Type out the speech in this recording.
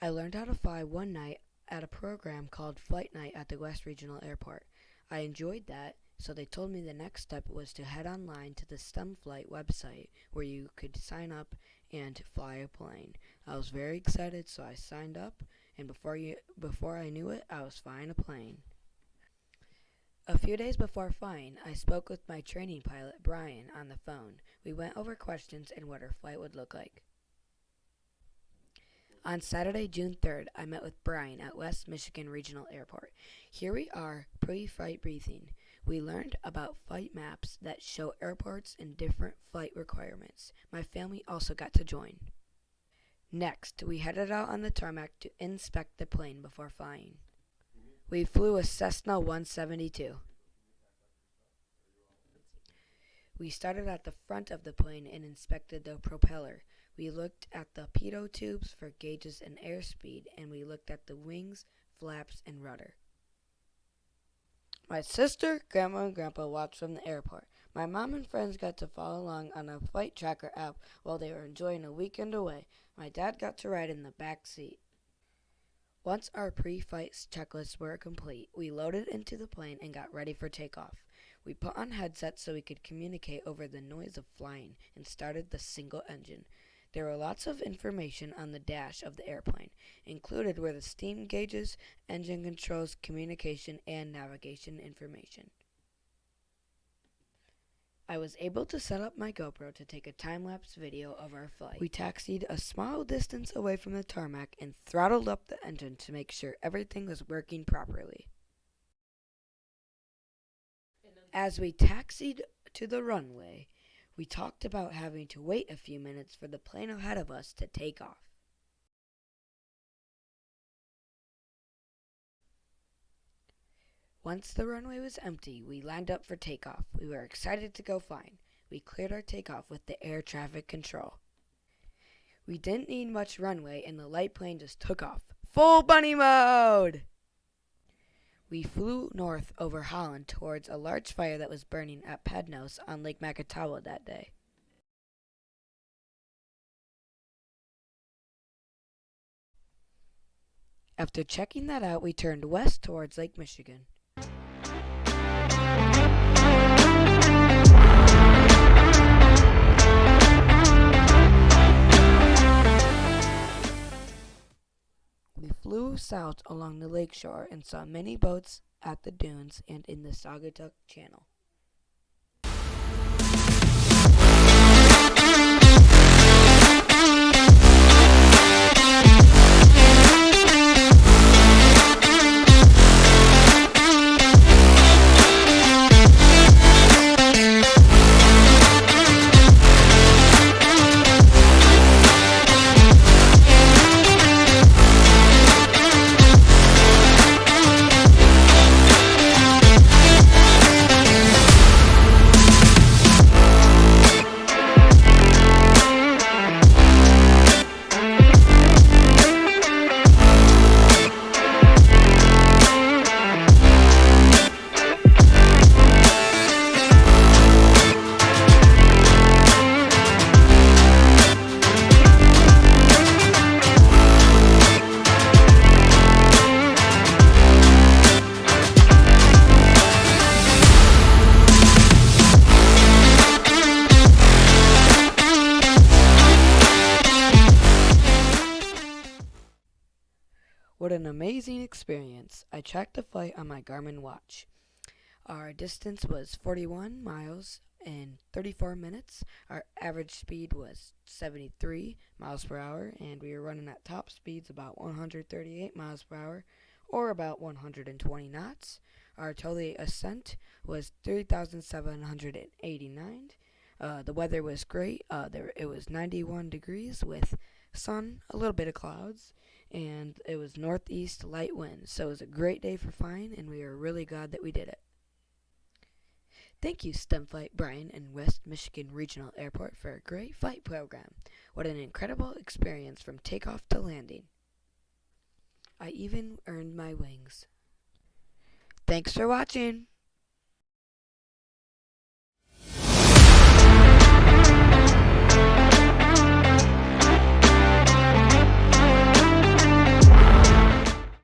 I learned how to fly one night at a program called Flight Night at the West Regional Airport. I enjoyed that, so they told me the next step was to head online to the STEM Flight website where you could sign up and fly a plane. I was very excited, so I signed up, and before I knew it, I was flying a plane. A few days before flying, I spoke with my training pilot, Brian, on the phone. We went over questions and what our flight would look like. On Saturday, June 3rd, I met with Brian at West Michigan Regional Airport. Here we are, pre-flight briefing. We learned about flight maps that show airports and different flight requirements. My family also got to join. Next, we headed out on the tarmac to inspect the plane before flying. We flew a Cessna 172. We started at the front of the plane and inspected the propeller. We looked at the pitot tubes for gauges and airspeed, and we looked at the wings, flaps, and rudder. My sister, Grandma, and Grandpa watched from the airport. My mom and friends got to follow along on a flight tracker app while they were enjoying a weekend away. My dad got to ride in the back seat. Once our pre-flight checklists were complete, we loaded into the plane and got ready for takeoff. We put on headsets so we could communicate over the noise of flying and started the single engine. There were lots of information on the dash of the airplane. Included were the steam gauges, engine controls, communication, and navigation information. I was able to set up my GoPro to take a time-lapse video of our flight. We taxied a small distance away from the tarmac and throttled up the engine to make sure everything was working properly. As we taxied to the runway, we talked about having to wait a few minutes for the plane ahead of us to take off. Once the runway was empty, we lined up for takeoff. We were excited to go flying. We cleared our takeoff with the air traffic control. We didn't need much runway, and the light plane just took off. Full bunny mode! We flew north over Holland towards a large fire that was burning at Pednos on Lake Makatawa that day. After checking that out, we turned west towards Lake Michigan. We flew south along the lakeshore and saw many boats at the dunes and in the Saugatuck Channel. What an amazing experience. I tracked the flight on my Garmin watch. Our distance was 41 miles in 34 minutes. Our average speed was 73 miles per hour, and we were running at top speeds about 138 miles per hour, or about 120 knots. Our total ascent was 3,789. The weather was great. It was 91 degrees with sun, a little bit of clouds, and it was northeast light winds. So it was a great day for flying, and we are really glad that we did it. Thank you, STEM Flight Brian and West Michigan Regional Airport, for a great flight program. What an incredible experience from takeoff to landing. I even earned my wings. Thanks for watching.